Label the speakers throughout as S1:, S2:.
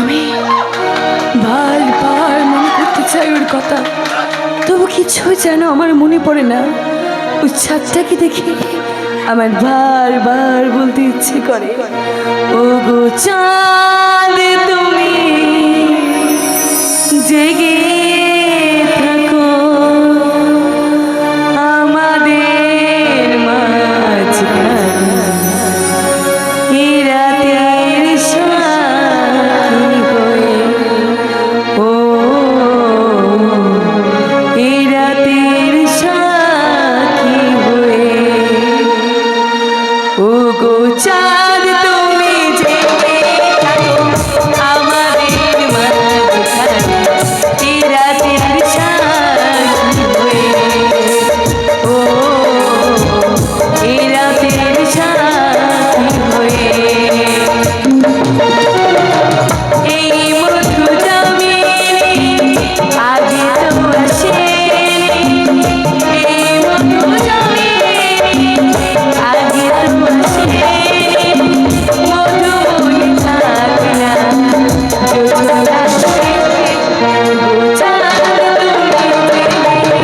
S1: আমি বারবার মনে করতে চাই ওর কথা, তবু কিছুই যেন আমার মনে পড়ে না। ওই ছাদটাকে দেখে আমার বারবার বলতে ইচ্ছে করে, ও গো চাঁদ তুমি জেগে থাকো আমাদের মাঝখানে, এই রাতের সাথী হয়ে, ও এই রাতের সাথী হয়ে, ও গো চাঁদ তুমি জেগে থাকো আমাদের মাঝখানে, এই রাতের সাথী হয়ে, ও এই রাতের সাথী হয়ে। এই মধু জমে আগে তো আসেনি, এই মধু জমে আগে তো আসেনি, মধু বলে থাকে না যোজনা শেষে, চাঁদ তুমি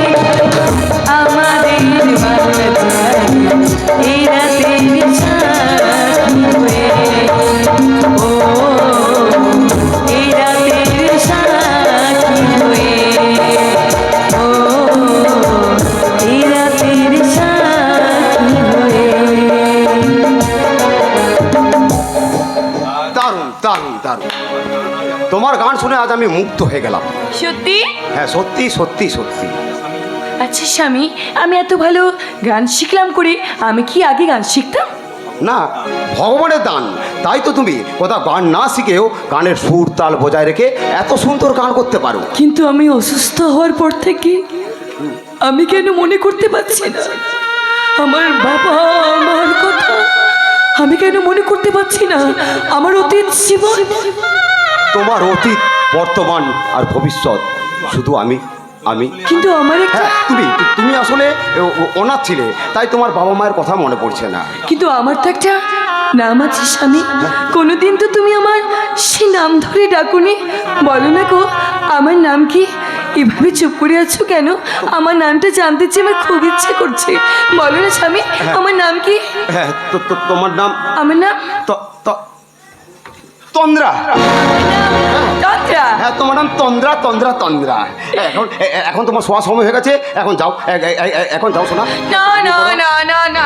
S1: আমাদের মাঝখানে, এই রাতের সাথী হয়ে, ও এই রাতের সাথী হয়ে, ও এই রাতের সাথী হয়ে।
S2: দারুণ দারুণ দারুণ, তোমার গান শুনে আজ আমি মুগ্ধ হয়ে গেলাম।
S1: সত্যি?
S2: হ্যাঁ সত্যি সত্যি সত্যি।
S1: আচ্ছা স্বামী, আমি এত ভালো গান শিখলাম করে আমি কি আগে গান শিখতাম?
S2: না, ভগবানের দান। তাই তো তুমি কোথাও গান না শিখেও গানের সুর তাল বজায় রেখে এত সুন্দর গান করতে পারো।
S1: কিন্তু আমি অসুস্থ হওয়ার পর থেকে আমি কেন মনে করতে পারছি না আমার বাবা আমার কথা? আমি কেন মনে করতে পারছি না আমার অতীত জীবন?
S2: তোমার অতীত, বর্তমান আর ভবিষ্যৎ শুধু আমি আমি
S1: কিন্তু আমার একটা
S2: হ্যাঁ তুমি তুমি আসলে অনাথ ছিলে, তাই তোমার বাবা মায়ের কথা মনে পড়ছে না।
S1: কিন্তু আমার তো একটা নাম আছে স্বামী। কোনোদিন তো তুমি আমার সে নাম ধরে ডাকুনি। বলো না গো, আমার নাম কি? এভাবে চুপ করে আছো কেন? আমার নামটা জানতে চেয়ে আমার খুব ইচ্ছে করছে। বলো না স্বামী, আমার নাম কি?
S2: হ্যাঁ তোমার নাম?
S1: আমার নাম
S2: তন্দ্রা।
S1: তন্দ্রা?
S2: হ্যাঁ তোমার নাম তন্দ্রা তন্দ্রা তন্দ্রা। এখন এখন তোমার শোয়ার সময় হয়ে গেছে, এখন যাও। এখন যাও শোনা।
S1: না না না না না,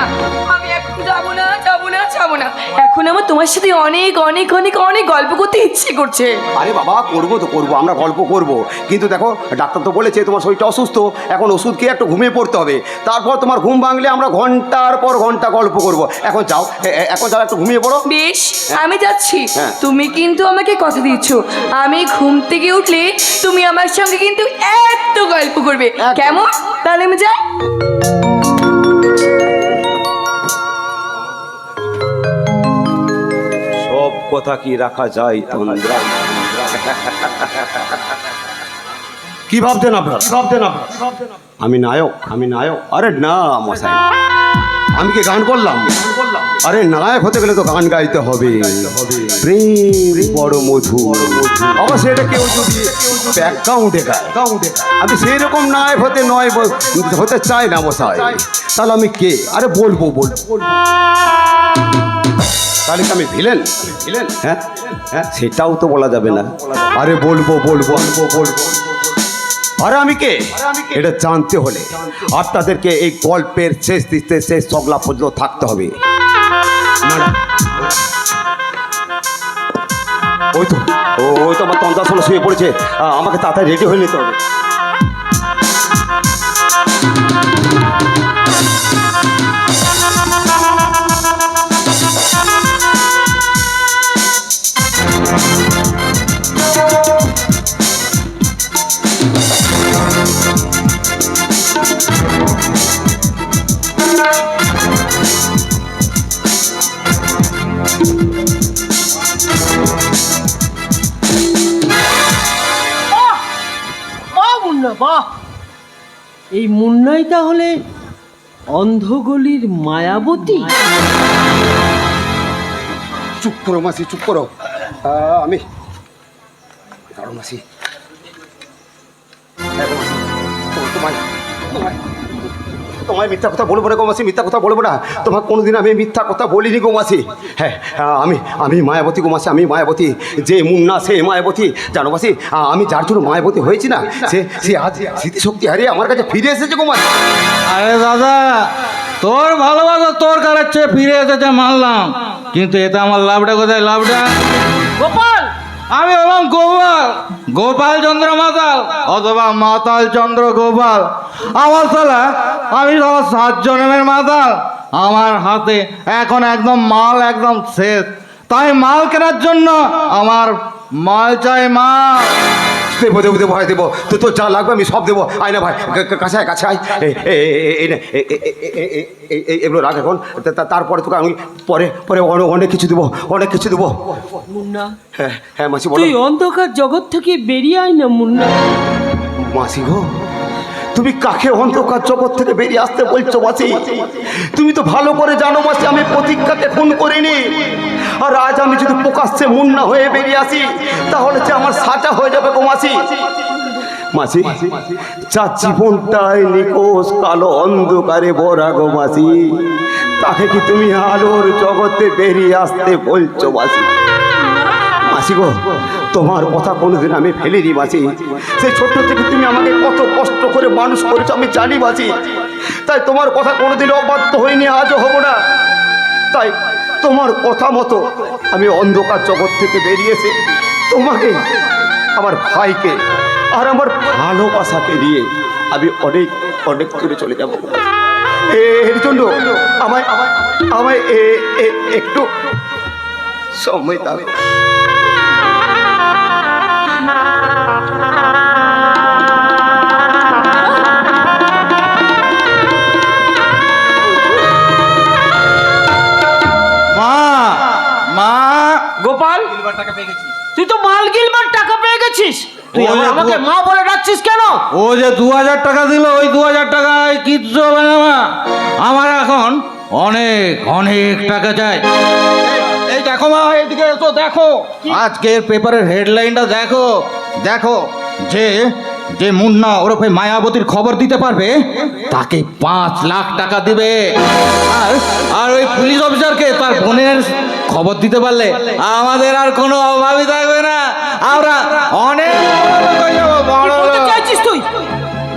S1: আমি এখন যাবো না যাবো না যাবো না। এখন আমার তোমার সাথে অনেক অনেক অনেক অনেক গল্প করতে ইচ্ছে করছে।
S2: আরে বাবা, করবো তো করবো, আমরা গল্প করব, কিন্তু দেখো ডাক্তার তো বলেছে তোমার শরীরটা অসুস্থ, এখন ওষুধ খেয়ে একটু ঘুমিয়ে পড়তে হবে। তারপর তোমার ঘুম ভাঙলে আমরা ঘন্টার পর ঘন্টা গল্প করব। এখন যাও, এখন যাও, একটু ঘুমিয়ে পড়ো।
S1: বেশ, আমি যাচ্ছি।
S2: হ্যাঁ।
S1: তুমি কিন্তু আমাকে কথা দিচ্ছ, আমি ঘুম থেকে উঠলে তুমি আমার সঙ্গে কিন্তু এত গল্প করবে।
S2: একদম।
S1: কেমন? তাহলে আমি যাই।
S2: সব কথা কি রাখা যায় তন্দ্রা? কি ভাবতেন আপনারা? আমি নায়ক, আমি নায়ক? আরে না মশাই, আমি কি গান করলাম? আরে নায়ক হতে গেলে তো গান গাইতে হবে। প্রেম বড় মধু, আবার সেটা কেউ যদি ব্যাকগ্রাউন্ডে গায়, আমি সেই রকম নায়ক হতে চাই না মশাই। তাহলে আমি কে? আরে বলবো। তাহলে কি আমি ভিলেন? হ্যাঁ হ্যাঁ, সেটাও তো বলা যাবে না। আরে বলবো। আরে আমি কে এটা জানতে হলে আপনাদেরকে এই গল্পের শেষ দিতে শেষ সংলাপ পর্যন্ত থাকতে হবে। না ওই তো আমার তন্দ্রার সময় শুয়ে পড়েছে, আমাকে তাড়াতাড়ি রেডি হয়ে নিতে হবে।
S3: বাহ, এই মুন্নাই তাহলে অন্ধগলির মায়াবতী?
S2: চুপ করো মাসি, চুপ করো। আমি কারণ মাসি গো মাসি, তোমায় তোমায় তোমায় মিথ্যা কথা বলবো না গো মাসি, মিথ্যা কথা বলবো না। তোমার কোনোদিন আমি মিথ্যা কথা বলিনি গো মাসি। হ্যাঁ, আমি মায়াবতী গো মাসি, আমি মায়াবতী। যে মুন্না সে মায়াবতী, জানো মাসি। আমি যার জন্য মায়াবতী হয়েছি না, সে আজ স্মৃতিশক্তি হারিয়ে আমার কাছে ফিরে এসেছে গো মাসি।
S4: আরে দাদা, তোর ভালোবাসা তোর কারাচ্ছে ফিরে এসেছে মানলাম, কিন্তু এতে আমার লাভটা কোথায়? লাভটা
S3: গোপাল,
S4: আমি হলাম গোপাল, গোপাল চন্দ্র মাতাল অথবা মাতাল চন্দ্র গোপাল। আমার সালা, আমি সালা 7 জন্মের মাতাল। আমার হাতে এখন একদম মাল একদম শেষ, তাই মাল কেনার জন্য আমার মাল চাই মাল।
S2: দেবো দেবো দেবো ভাই দেবো, তো তোর যা লাগবে আমি সব দেবো। আয় না ভাই, কাছে আয়, কাছে আয়। এগুলো রাখ এখন, তারপরে তোকে আমি পরে পরে অনেক কিছু দেবো, অনেক কিছু দেবো।
S3: মুন্না,
S2: হ্যাঁ হ্যাঁ মাসি বলো।
S3: তুই অন্ধকার জগৎ থেকে বেরিয়ে আয় না মুন্না।
S2: মাসি গো, তুমি কাকে অন্ধকার জগৎ থেকে বেরিয়ে আসতে বলছো মাসি? তুমি তো ভালো করে জানো মাসি, আমি প্রতিজ্ঞাকে খুন করিনি। আর আজ আমি যদি প্রকাশ্যে মুন্না হয়ে বেরিয়ে আসি, তাহলে যে আমার সাজা হয়ে যাবে গো মাসি। মাসি, যার জীবনটাই নিকোষ কালো অন্ধকারে ভরা গো মাসি, তাকে কি তুমি আলোর জগতে বেরিয়ে আসতে বলছো মাসি? মাসি গো, তোমার কথা কোনোদিন আমি ফেলিনি মাসি। সেই ছোট্ট থেকে তুমি আমাকে কত কষ্ট করে মানুষ করেছো আমি জানি মাসি। তাই তোমার কথা কোনোদিন অবাধ্য হইনি, আজও হব না। তাই তোমার কথা মতো আমি অন্ধকার জগৎ থেকে বেরিয়েছে তোমাকে, আমার ভাইকে আর আমার ভালোবাসাকে নিয়ে আমি অনেক অনেক দূরে চলে যাবো। এর জন্য আমায় আমায় আমায় একটু সময় দাও।
S3: গোপাল, তুই তো মাল গিলবার টাকা পেয়ে গেছিস, তুই আবার আমাকে মা বলে ডাকছিস কেন?
S4: ও যে 2000 টাকা দিল, ওই 2000 টাকায় কিচ্ছু হবে না মা। আমার এখন অনেক অনেক টাকা চাই। এই দেখো মা, এদিকে এসো, দেখো আজকের পেপারের হেডলাইনটা দেখো। দেখো যে যে মুন্না ওরফে মায়াবতীর খবর দিতে পারবে তাকে 5 লাখ টাকা দিবে। আর ওই পুলিশ অফিসারকে তার বোনের খবর দিতে পারলে আমাদের আর কোনো অভাবই থাকবে না, আমরা অনেক বড় লোক
S3: চাইছিস তুই?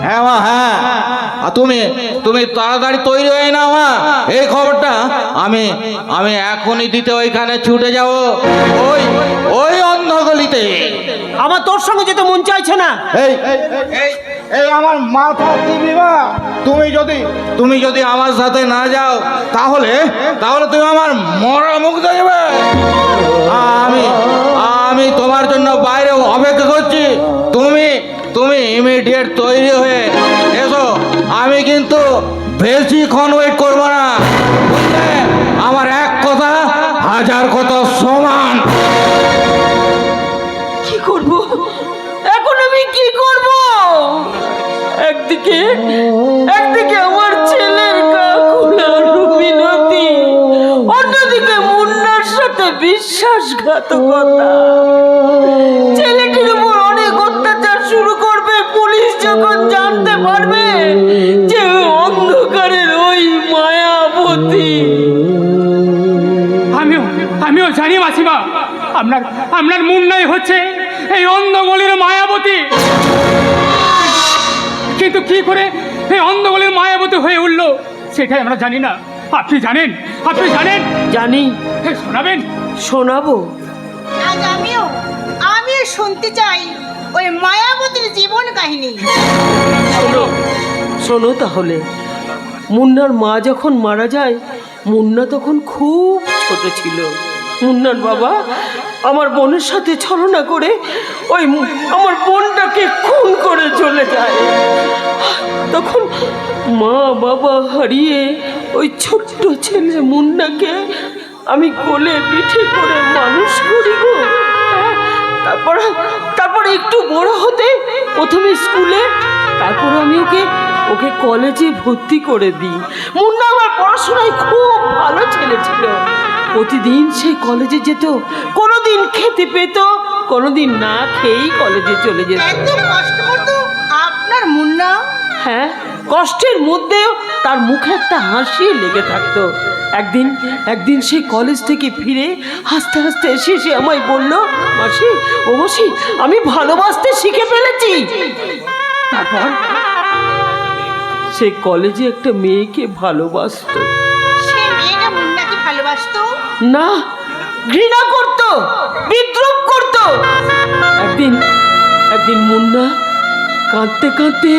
S4: হ্যাঁ মা, হ্যাঁ। আর তুমি তাড়াতাড়ি তৈরি হয়ে নাও মা। এই খবরটা আমি আমি এখনই দিতে ওইখানে ছুটে যাব, ওই ওই অন্ধগলিতে।
S3: আমার তোর সঙ্গে যেতে মন চাইছে না।
S4: এই এই এই আমার মাথা দিবি মা। তুমি যদি আমার সাথে না যাও, তাহলে তুমি আমার মরা মুখ দেখবে। আমি তোমার জন্য বাইরে অপেক্ষা করছি। তুমি ইমিডিয়েট তৈরি হয়ে এসো। আমি কিন্তু বেশিক্ষণ ওয়েট করবো না, বুঝলে? আমার এক কথা 1000 কথা সমান।
S1: কি করব এখন? আমি কি করব? একদিকে আমার ছেলের কাকুলার মিনতি, অন্যদিকে মুন্নার সাথে বিশ্বাসঘাতকতা। ছেলেটির উপর অনেক অত্যাচার শুরু করবে পুলিশ যখন জানতে পারবে যে অন্ধকারের ওই মায়াবতী।
S5: আমিও জানি মাসিমা, আপনার মুন্নাই হচ্ছে এই অন্ধগলির মায়াবতী। কিন্তু কি করে এই অন্ধগলির মায়াবতী হয়ে উঠলো সেটাই আমরা জানি না। আপনি জানেন?
S3: জানি।
S5: শোনাবেন?
S3: শোনাবো।
S6: আজ আমিও শুনতে চাই ওই মায়াবতীর জীবন কাহিনী।
S3: শোনো তাহলে। মুন্নার মা যখন মারা যায়, মুন্না তখন খুব ছোট ছিল। মুন্নার বাবা আমার বোনের সাথে ছলনা করে ওই আমার বোনটাকে খুন করে চলে যায়। তখন মা বাবা হারিয়ে ওই ছোট্ট ছেলে মুন্নাকে আমি কোলে পিঠে করে মানুষ করি গো। তারপর একটু বড় হতে প্রথমে স্কুলে, তারপর আমি ওকে কলেজে ভর্তি করে দিই। মুন্না আমার পড়াশোনায় খুব ভালো ছেলে ছিল। প্রতিদিন সেই কলেজে যেত, কোনোদিন খেতে পেত, কোনোদিন না খেয়েই কলেজে চলে যেত।
S6: এত কষ্ট করতো আপনার মুন্না।
S3: হ্যাঁ, কষ্টের মধ্যেও তার মুখে একটা হাসি লেগে থাকতো। একদিন সে কলেজ থেকে ফিরে হাসতে হাসতে এসে আমায় বলল, মাসি ও মাসি, আমি ভালোবাসতে শিখে ফেলেছি। তারপর সে কলেজে একটা মেয়েকে ভালোবাসতো।
S6: সে মেয়েটা মুন্নাকে ভালোবাসতো?
S3: না, ঘৃণা করত, বিদ্রুপ করত। একদিন মুন্না কাঁদতে কাঁদতে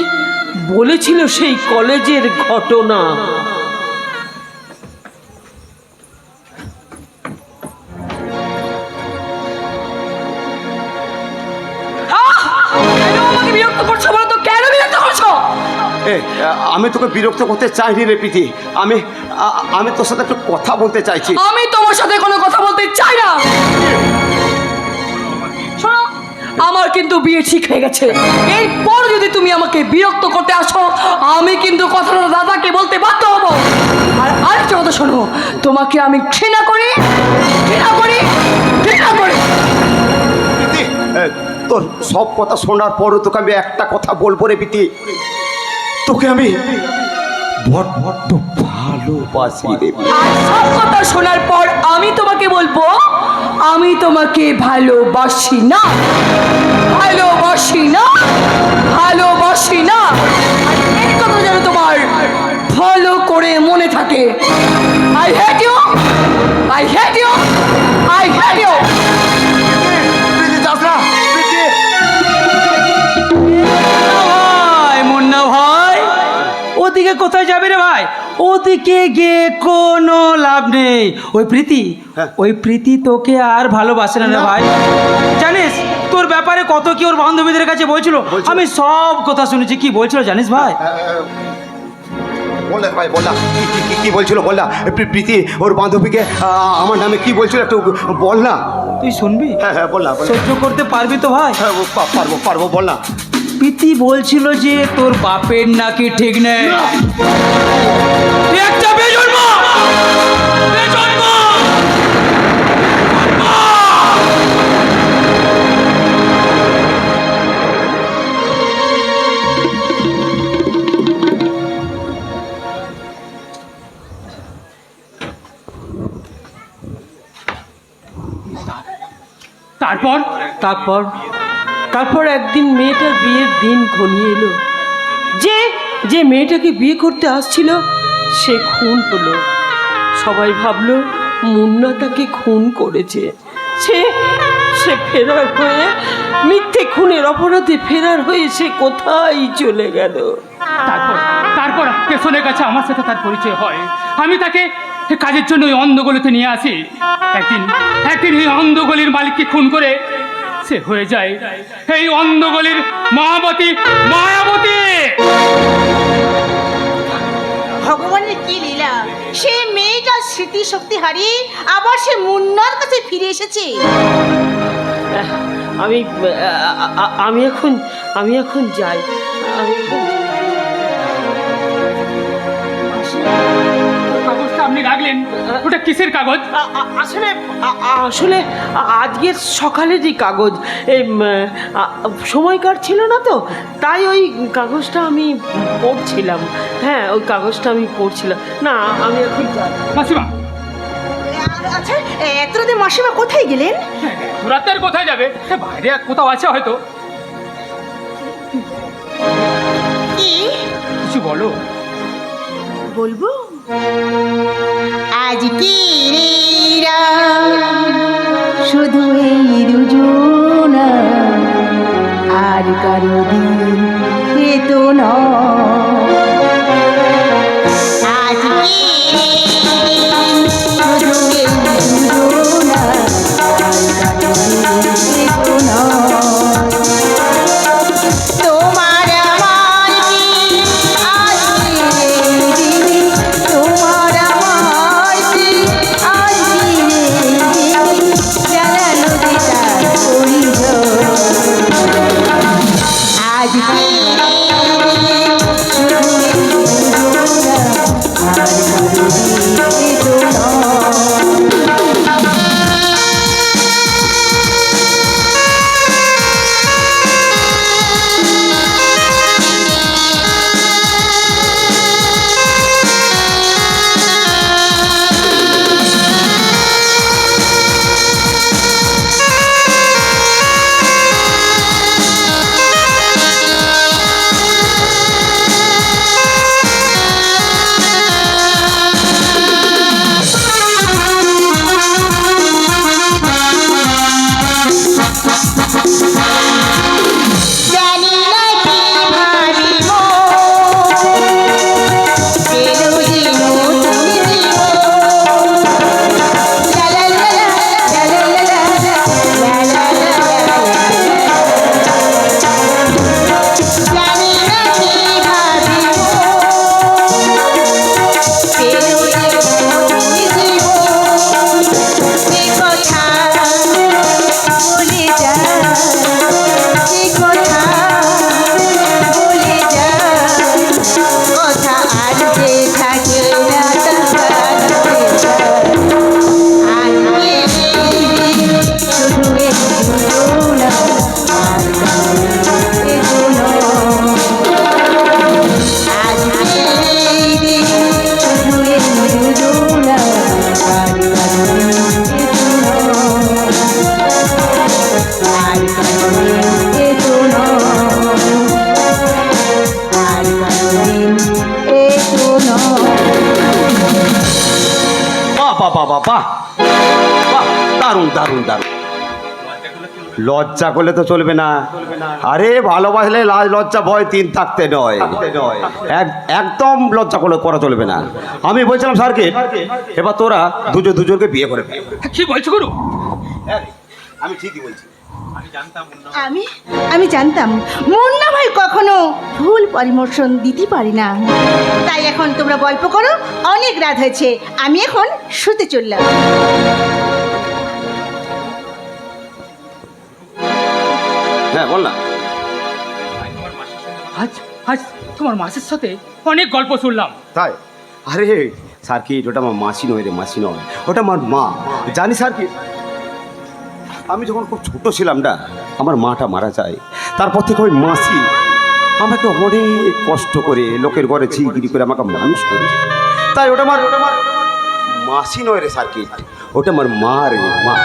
S3: বলেছিল সেই কলেজের ঘটনা।
S1: কেন আমাকে বিরক্ত করছো বলো তো, কেন বিরক্ত করছো?
S2: আমি তোকে বিরক্ত করতে চাইনি রে প্রীতি। আমি তোর সাথে একটু কথা বলতে চাইছি।
S1: আমি তোমার সাথে কোনো কথা বলতে চাই না। শোনো, আমার কিন্তু বিয়ে ঠিক হয়ে গেছে। এরপর যদি তুমি আমাকে বিরক্ত করতে আসো, আমি কিন্তু কথাটা দাদাকে বলতে বাধ্য হব। আর আরেকটা কথা শোনো, তোমাকে আমি ঘৃণা করি, ঘৃণা করি, ঘৃণা করি।
S2: প্রীতি, তোর সব কথা শোনার পরও তোকে আমি একটা কথা বলবো রে প্রীতি, তোকে আমি বড্ড ভালোবাসি রে।
S1: আর সব কথা শোনার পর আমি তোমাকে বলবো, আমি তোমাকে ভালোবাসি না, ভালোবাসি না, ভালোবাসি না। আর এই কথা যেন তোমার ভালো করে মনে থাকে। I hate you, I hate you, I hate you.
S2: Priti যাস না, প্রীতি।
S4: ভাই মুন্না ভাই, ওদিকে কোথায় যাবে রে ভাই? ওদিকে গিয়ে কোনো লাভ নেই। ওই প্রীতি, ওই প্রীতি তোকে আর ভালোবাসে না রে ভাই। জানিস তোর ব্যাপারে কত কি ওর বান্ধবীদের কাছে বলছিল, আমি সব কথা শুনেছি। কি বলছিল জানিস ভাই?
S2: বল না ভাই, বল না কি বলছিল, বল না। প্রীতি ওর বান্ধবীকে আমার নামে কি বলছিল একটু বল না।
S4: তুই শুনবি?
S2: হ্যাঁ বল না।
S4: সহ্য করতে পারবি তো ভাই?
S2: হ্যাঁ পারবো বল না।
S4: প্রীতি বলছিল যে তোর বাপের নাকি ঠিক নেই। তুই একটা বেজন্ম, বেজন্ম।
S3: তারপর একদিন মেয়েটার বিয়ের দিন ঘনিয়ে এলো। যে মেয়েটাকে বিয়ে করতে আসছিল সে খুন হলো। সবাই ভাবলো মুন্না তাকে খুন করেছে। সে ফেরার হয়ে, মিথ্যে খুনের অপরাধে ফেরার হয়ে সে কোথায় চলে গেল।
S5: তারপর পেছনের কাছে আমার সাথে তার পরিচয় হয়। আমি তাকে কাজের জন্য ওই অন্ধগলিতে নিয়ে আসি। একদিন এই অন্ধগলির মালিককে খুন করে সে হয়ে যায় এই অন্ধগলির মায়াবতী।
S6: ভগবানের কি লীলা, সে মেয়েটার স্মৃতিশক্তি হারিয়ে আবার সে মুন্নার কাছে ফিরে এসেছে।
S3: আমি এখন যাই।
S5: কাগজটা আপনি রাখলেন, ওটা কিসের কাগজ?
S3: আসলে আজকের সকালেরই কাগজ। এই সময় কাটছিল না তো, তাই ওই কাগজটা আমি পড়ছিলাম। হ্যাঁ, ওই কাগজটা আমি পড়ছিলাম। না, আমি এখন যাই।
S5: মাসিমা,
S6: আচ্ছা এত রাতে মাসিমা কোথায় গেলেন?
S5: রাতের কোথায় যাবে? বাইরে কোথাও আছে হয়তো।
S6: কি
S5: কিছু বলো।
S6: বলবো? আজ কি রে শুধু এই দুজনা, আর কারো দিন এ তো নয়। আজ কি শুধু এই দুজনা, আর কারো দিন এ তো নয়। তোমার আমার কি আজ দিনে, তোমার আমার কি আজ দিনে, জানালো
S2: দারুণ দারুণ। লজ্জা করলে তো চলবে না। আরে ভালোবাসলে লাজ লজ্জা ভয় তিন থাকতে নয়, একদম লজ্জা করলে করা চলবে না। আমি বলছিলাম স্যারকে, এবার তোরা দুজনকে বিয়ে করে ফেল।
S5: কি বলছো গুরু?
S2: আমি ঠিকই বলছি।
S6: আমি জানতাম মুন্না ভাই কখনো ভুল পরামর্শ দিতে পারি না। তাই এখন তোমরা গল্প করো, অনেক রাত হয়েছে, আমি এখন শুতে চললাম।
S2: হ্যাঁ বল না।
S5: আজ আজ তোমার মাসির সাথে অনেক গল্প শুনলাম।
S2: তাই? আরে স্যার কি ওটা আমার মাসি নয় রে, মাসি নয়, ওটা আমার মা। জানি স্যার কি, আমি যখন খুব ছোট ছিলাম না, আমার মাটা মারা যায়, তারপর থেকে ওই মাসি আমাকে অনেক কষ্ট করে লোকের ঘরে ঝিগিরি করে আমাকে মানুষ করেছে। তাই ওটা আমার মাসি নয় রে সার্কিট, ওটা আমার মা রে, মা।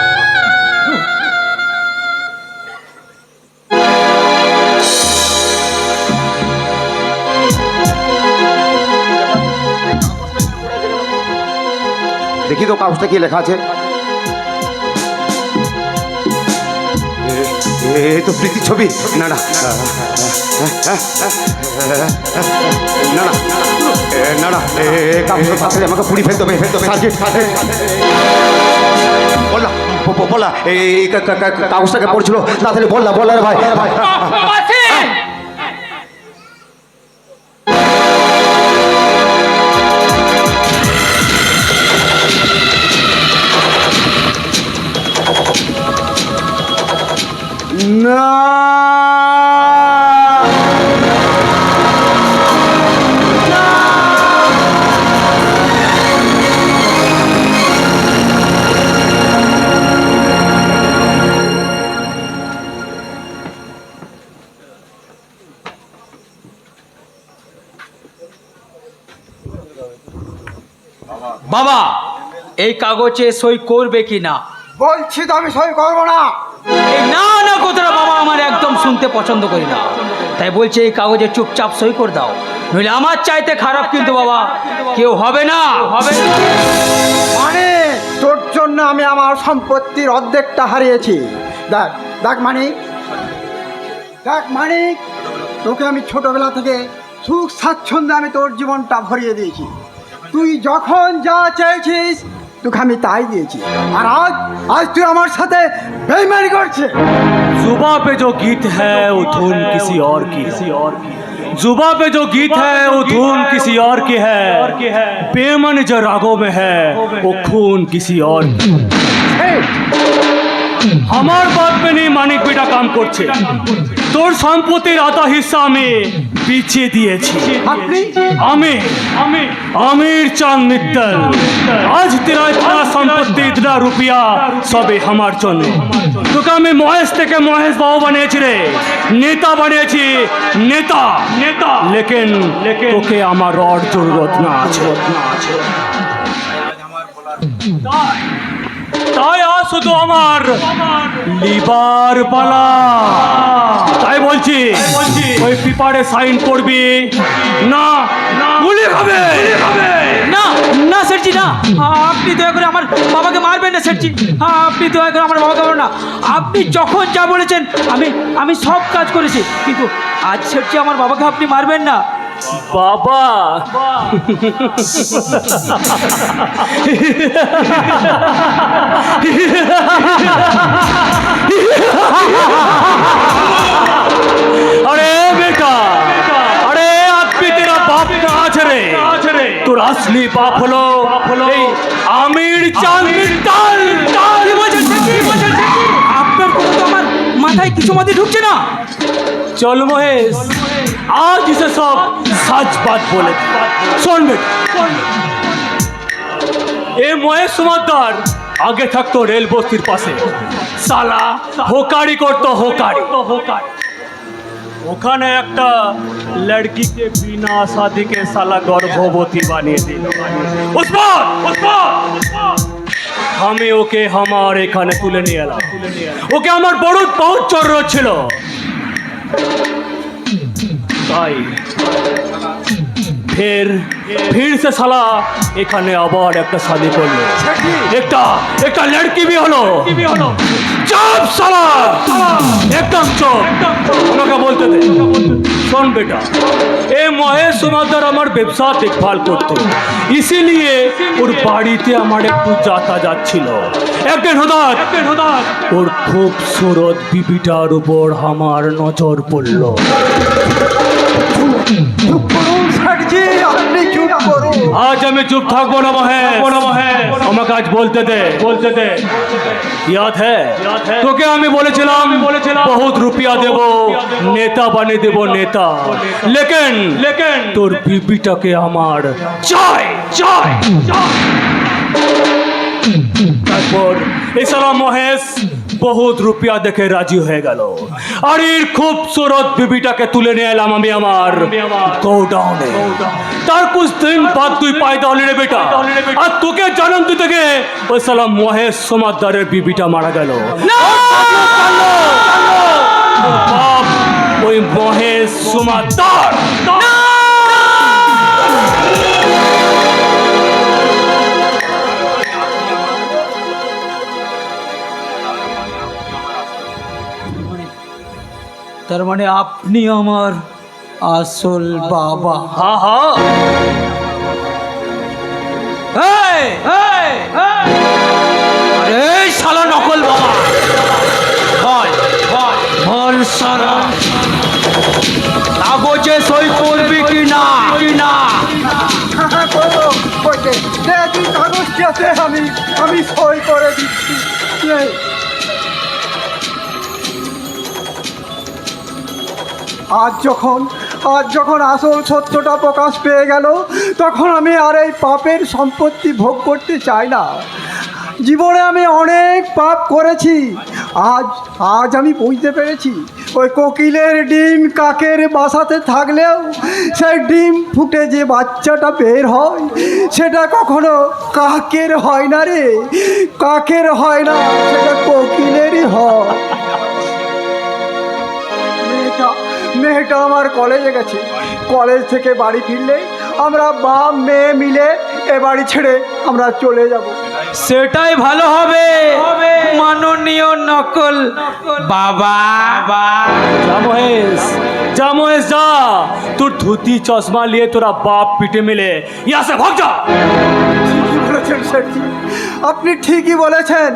S2: দেখি তো কাগজটা কি লেখা আছে। এই তো প্রীতির ছবি। না না না না না না, কাগজটা তাড়াতাড়ি আমাকে পুড়ি ফেলতে হবে। বললা বললা, এই কাগজটাকে পড়ছিল, তাড়াতাড়ি বললা বললা রে ভাই।
S5: মাসি!
S2: না
S7: বাবা, এই কাগজে সই করবে কি না?
S4: বলছি তো আমি সই করবো না।
S7: এই না না কথাটা বাবা আমার একদম শুনতে পছন্দ করি না। তাই বলছে এই কাগজে চুপচাপ সই করে দাও, নইলে আমার চাইতে খারাপ কিন্তু বাবা কেউ হবে না, হবে না।
S8: মানে তোর জন্য আমি আমার সম্পত্তির অর্ধেকটা হারিয়েছি। দেখ দেখ মানিক, দেখ মানিক, তোকে আমি ছোটবেলা থেকে সুখ স্বাচ্ছন্দ্যে আমি তোর জীবনটা ভরিয়ে দিয়েছি। তুই যখন যা চেয়েছিস তোকে আমি তাই দিয়েছি, আর আজ আজ তুই আমার সাথে বেইমানি করছিস।
S9: जुबा पे जो गीत है वो धुन किसी और की जुबा पे जो गीत है वो धुन किसी और की है, बेमन जो रागों में है वो खून किसी और की। আমার বাপ নেই মানিক বেটা কাম করছে, তোর সম্পত্তির আধা হিস্সা আমি পিছিয়ে দিয়েছি। আমি आमिर चांद मित्तल, आज तेरा इतना संपत्ति इतना रुपया सबे हमार জন্য। তোকে আমি মহেশ থেকে মহেশ বাবু বানিয়েছি রে, নেতা বানিয়েছি, নেতা নেতা। লেকিন তোকে আমার আর জরুরত না আছে। তাই আজ শুধু আমার লিবার পালা। তাই বলছি ওই পেপারে সাইন করবি না, গুলি খাবে।
S7: না না সেটজি না, আপনি দয়া করে আমার বাবাকে মারবেন না সেটজি, আপনি দয়া করে আমার বাবাকে মারবেন না। আপনি যখন যা বলেছেন আমি সব কাজ করেছি, কিন্তু আজ সেটজি আমার বাবাকে আপনি মারবেন না।
S9: বাবা अरे बेटा, अरे আপনি तेरा बाप कहाँ रे? তোর असली बाप হলো এই আমির চাঁদ মিত্তল।
S7: আপনার কোনো তো আমার মাথায় কিছু মাথায় ঢুকছে না।
S9: চল মহেশ, आज इसे सब सच बात बोले। শোন বেটা, এ মহেশ সুমাদ্দার আগে থাকতো রেল বস্তির পাশে, সালা হোকারি করতো, হোকারি। ওখানে একটা লড়কিকে বিনা শাদিকে সালা গর্ভবতী বানিয়ে দিল। উসমান আমি ওকে আমার এখানে তুলে নিয়ে এলাম। ওকে আমার বড় বহুত চোর ছিল, তাই फिर से साला এখানে আবার একটা শাদি করলো একটা লড়কি भी হলো চুপ साला एकदम চুপ আমাকে বলতে দে শোন বেটা এই মহেশ সমাদার আমার ব্যবসা দেখভাল করতো ইসিলিয়ে ওর বাড়িতে আমার একটু যাতায়াত ছিল একদিন হঠাৎ ওর খুবসুরত বিবিটার উপর আমার নজর পড়লো
S8: চুপ করুন শেঠজি, আপনি চুপ করুন।
S9: আজ আমি চুপ থাকবো না মহেশ আমাকে আজ বলতে দে याद है তোকে আমি বলেছিলাম বহুত রুপিয়া দেব নেতা বানিয়ে দেব নেতা লেকিন তোর বিবিটাকে আমার চাই তারপর এই সালা মহেশ বহুত রুপিয়া দেখে রাজি হয়ে গেল আর এর খুবসুরত বিবিটাকে তুলে নিয়ে এলাম আমি আমার গোডাউনে তার कुछ दिन बाद তুই পায়দা হলি রে বেটা আর তোকে জন্ম দিতে গিয়ে ওই সালা মহেশ সমাদারের বিবিটা মারা গেল বাপ ওই মহেশ সমাদার
S7: তার মানে আপনি আমার আসল বাবা।
S9: হ্যাঁ
S7: আরে শালা নকল বাবা, বল সারা কাগজে সই করবি কি না?
S8: হ্যাঁ, করবো, কইতে। দে, তুই কাগজটি আছে, আমি সই করে দিচ্ছি। এই, আজ যখন আসল সত্যটা প্রকাশ পেয়ে গেল, তখন আমি আর এই পাপের সম্পত্তি ভোগ করতে চাই না। জীবনে আমি অনেক পাপ করেছি, আজ আমি বুঝতে পেরেছি ওই কোকিলের ডিম কাকের বাসাতে থাকলেও সেই ডিম ফুটে যে বাচ্চাটা বের হয় সেটা কখনো কাকের হয় না রে, কাকের হয় না, সেটা কোকিলেরই হয়। মেয়েটা আমার কলেজে গেছে, কলেজ থেকে বাড়ি ফিরলে আমরা বাপ মেয়ে মিলে এ বাড়ি ছেড়ে আমরা চলে যাব।
S7: সেটাই ভালো হবে মাননীয় নকল বাবা।
S9: जा महेश जा তোর ধুতি চশমা নিয়ে তোরা বাপ পিঠে মিলে यहाँ से भाग जा।
S8: ঠিকই বলেছেন শেঠজি, আপনি ঠিকই বলেছেন।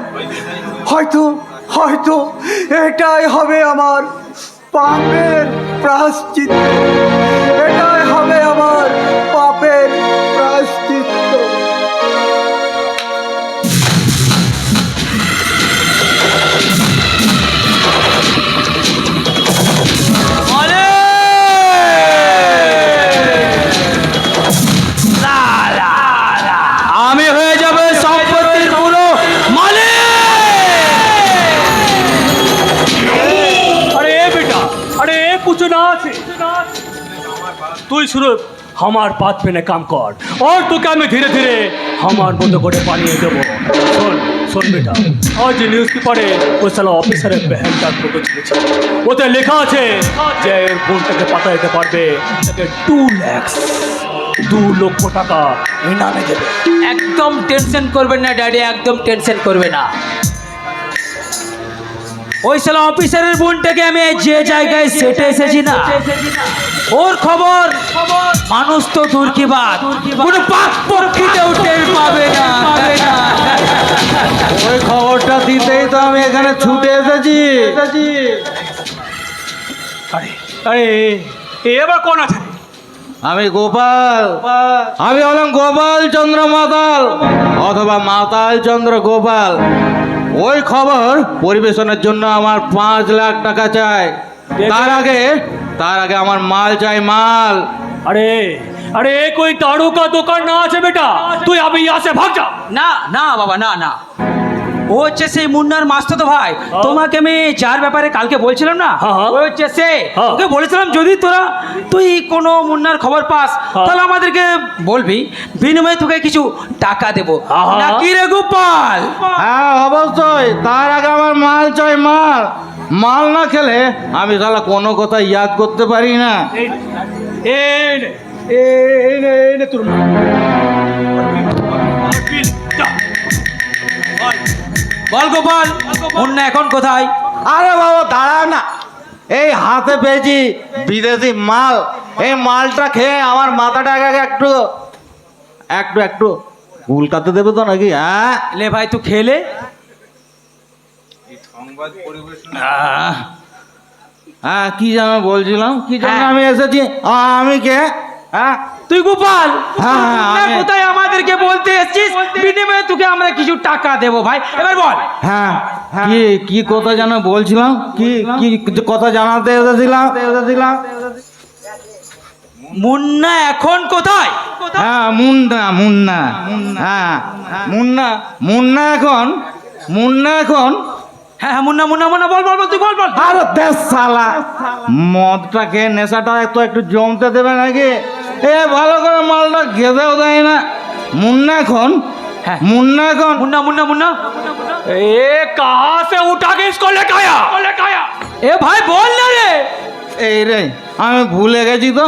S8: হয়তো এটাই হবে আমার পাপের প্রায়শ্চিত্ত, এটাই হবে আমার পাপের প্রায়শ্চিত্ত।
S7: আমি হয়ে যাবে সম্পত্তির পুরো মালিক।
S9: अरे कुछ ना আছে তুই শুধু আমার বাত পেনে কাম কর और তোকে আমি ধীরে ধীরে আমার মতো করে বানিয়ে দেবো। শোন বেটা, আজ নিউজ পেপারে ওই সালা অফিসারের বেহেনটার ফটো ছেড়েছে, ওতে লেখা আছে যে বোনটাকে পাতা দিতে পারবে তাকে 2 লক্ষ টাকা ইনামে দেবে।
S7: একদম টেনশন করবেন না ড্যাডি, একদম টেনশন করবে না। ওই সালা অফিসারের বোনটাকে আমি যে জায়গায় সেটে এসেছি না, ওর খবর মানুষ তো দূর কি বাত, কোনো পাক পক্ষীতেও টের পাবে না।
S4: ওই খবরটা দিতেই তো আমি এখানে ছুটে এসেছি।
S9: আরে এবার কোন আছে?
S4: আমি গোপাল, আমি হলাম গোপাল চন্দ্র মাতাল অথবা মাতাল চন্দ্র গোপাল। ওই খবর পরিবেশনের জন্য আমার 5 লাখ টাকা চাই। তার আগে আমার মাল চাই, মাল।
S9: अरे कोई दारू का दुकान ना আছে বেটা, তুই अभी यहाँ से भाग जा।
S7: না বাবা, না ও হচ্ছে সেই মুন্নার মাস্টার ভাই, তোমাকে আমি যার ব্যাপারে কালকে বলছিলাম না, ও হচ্ছে সে। ওকে বলেছিলাম যদি তুই কোনো মুন্নার খবর পাস তাহলে আমাদেরকে বলবি, বিনিময়ে তোকে কিছু টাকা দেবো, নাকি রে গোপাল?
S4: হ্যাঁ অবশ্যই, তার আগে আমার মাল চাই, মাল না খেলে আমি শালা কোনো কথা ইয়াদ করতে পারি না।
S7: এই নে তোর বল গোপাল, মুন্না এখন কোথায়?
S4: আরে বাবা দাঁড়া না, এই হাতে পেয়েছি বিদেশি মাল। এই মালটা খেয়ে আমার মাথাটাকে একটু একটু একটু উল্টাতে দেবে তো নাকি? হ্যাঁ
S7: লে ভাই তুই খেলে।
S4: হ্যাঁ কি যেন বলছিলাম, কি যেন
S7: হ্যাঁ।
S4: আমি এসেছি, আমি কে? হ্যাঁ
S7: তুই গোপাল,
S4: হ্যাঁ,
S7: মুন্না
S4: আমি-
S7: কোথায় আমাদেরকে বলতে এসেছিস? বিনিময়ে তোকে আমরা কিছু টাকা দেবো ভাই, এবার বল।
S4: হ্যাঁ কি কি কথা যেন বলছিলাম, কি কি কথা জানাতে এসেছিলাম?
S7: মুন্না এখন কোথায়?
S4: হ্যাঁ মুন্না মুন্না হ্যাঁ মুন্না মুন্না এখন
S7: হ্যাঁ হ্যাঁ, মুন্না মুন্না মুন্না বল বল বল, তুই বল বল।
S4: আরে দেশ সালা, মদটা খেয়ে নেশাটা একটু জমতে দেবে নাকি? এ ভালো করে মালটা খেতেও দেয় না। মুন্না এখন
S7: হ্যাঁ।
S4: মুন্না এখন
S7: মুন্না মুন্না মুন্না
S9: ए कहाँ से उठा के इसको लेके आया?
S7: এ ভাই বল না রে।
S4: এই রে আমি ভুলে গেছি তো।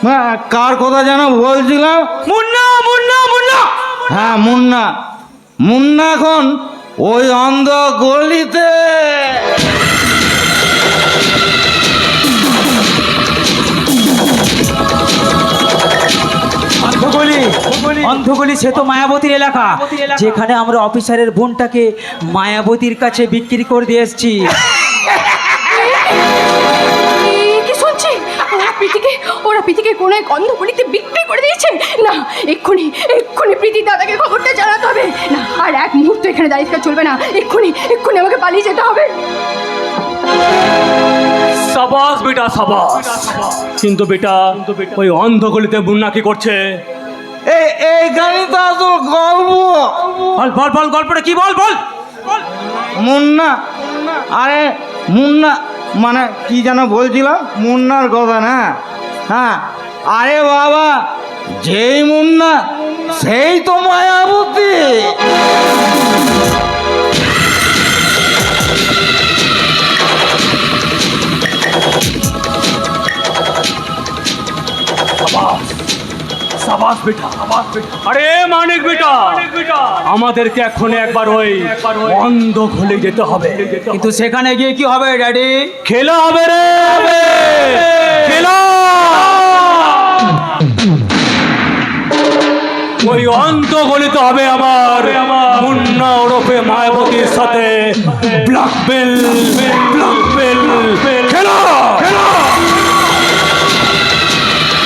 S4: হ্যাঁ কার কথা যেন বলছিলাম?
S7: মুন্না মুন্না মুন্না
S4: হ্যাঁ মুন্না মুন্না এখন ওই অন্ধ গলিতে।
S7: অন্ধগলি সে তো মায়াবতীর এলাকা, যেখানে আমরা অফিসারের বোনটাকে মায়াবতীর কাছে বিক্রি করে দিয়ে এসেছি।
S1: কি শুনছি? ওরা প্রীতিকে কোনো এক অন্ধগুলিতে বিক্রি করে দিয়েছে। না, এক্ষুনি প্রীতির দাদাকে খবরটা জানাতে হবে। না, আর এক মুহূর্ত এখানে দাঁড়িয়ে থাকা চলবে না। এক্ষুনি আমাকে পালিয়ে যেতে হবে।
S9: সাবাস বেটা সাবাস। কিন্তু বেটা ওই অন্ধগলিতে মুন্না কি করছে?
S4: এই গাড়ি তো আসল গল্প।
S7: বল বল বল, গল্পটা কি? বল বল।
S4: মুন্না, আরে মুন্না মানে কি যেন বলছিলাম, মুন্নার কথা না? হ্যাঁ আরে বাবা, যেই মুন্না সেই তো মায়াবতী।
S9: সাবাস বেটা। আরে মানিক বেটা, আমাদেরকে এখন একবার ওই অন্ধগলি যেতে হবে।
S7: কিন্তু সেখানে গিয়ে কি হবে ড্যাডি?
S9: খেলা হবে রে, খেলা। ওই অন্ধগলিতে হবে আমার মুন্না ওরফে মায়াবতীর সাথে ব্ল্যাক বেল খেলা।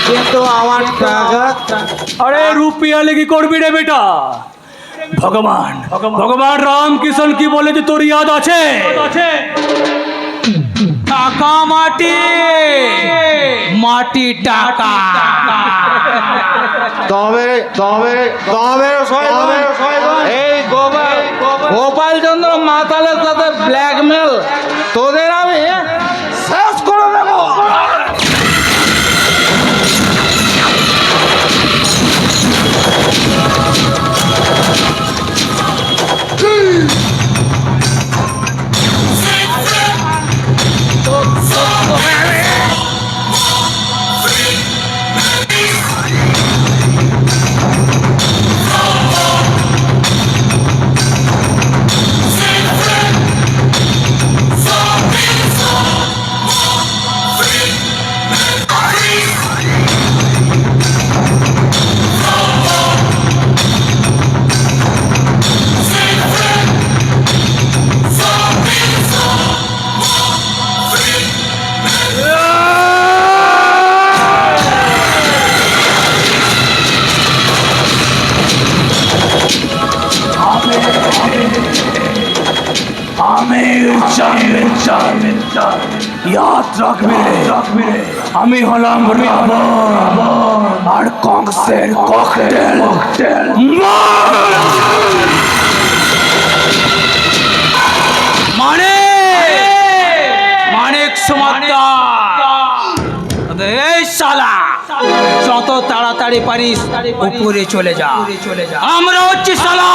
S4: কিন্তু আমার টাকা।
S9: আরে রুপিয়া লেগে করবি রে বেটা। ভগবান রাম কিষণ কি বলেছে তোর ইয়াদ আছে?
S7: টাকা মাটি, মাটি টাকা।
S4: তবে তবে তবে এই গোপাল চন্দ্র মাতালের সাথে ব্ল্যাকমেল তোদের আমি শেষ করে দেবো।
S9: ইয়াদ রাখবি রে, আমি হলাম রাবণ আর কংসের ককটেল।
S7: মানিক সমাদার, এই শালা যত তাড়াতাড়ি পারিস উপরে চলে যা। আমরা হচ্ছি শালা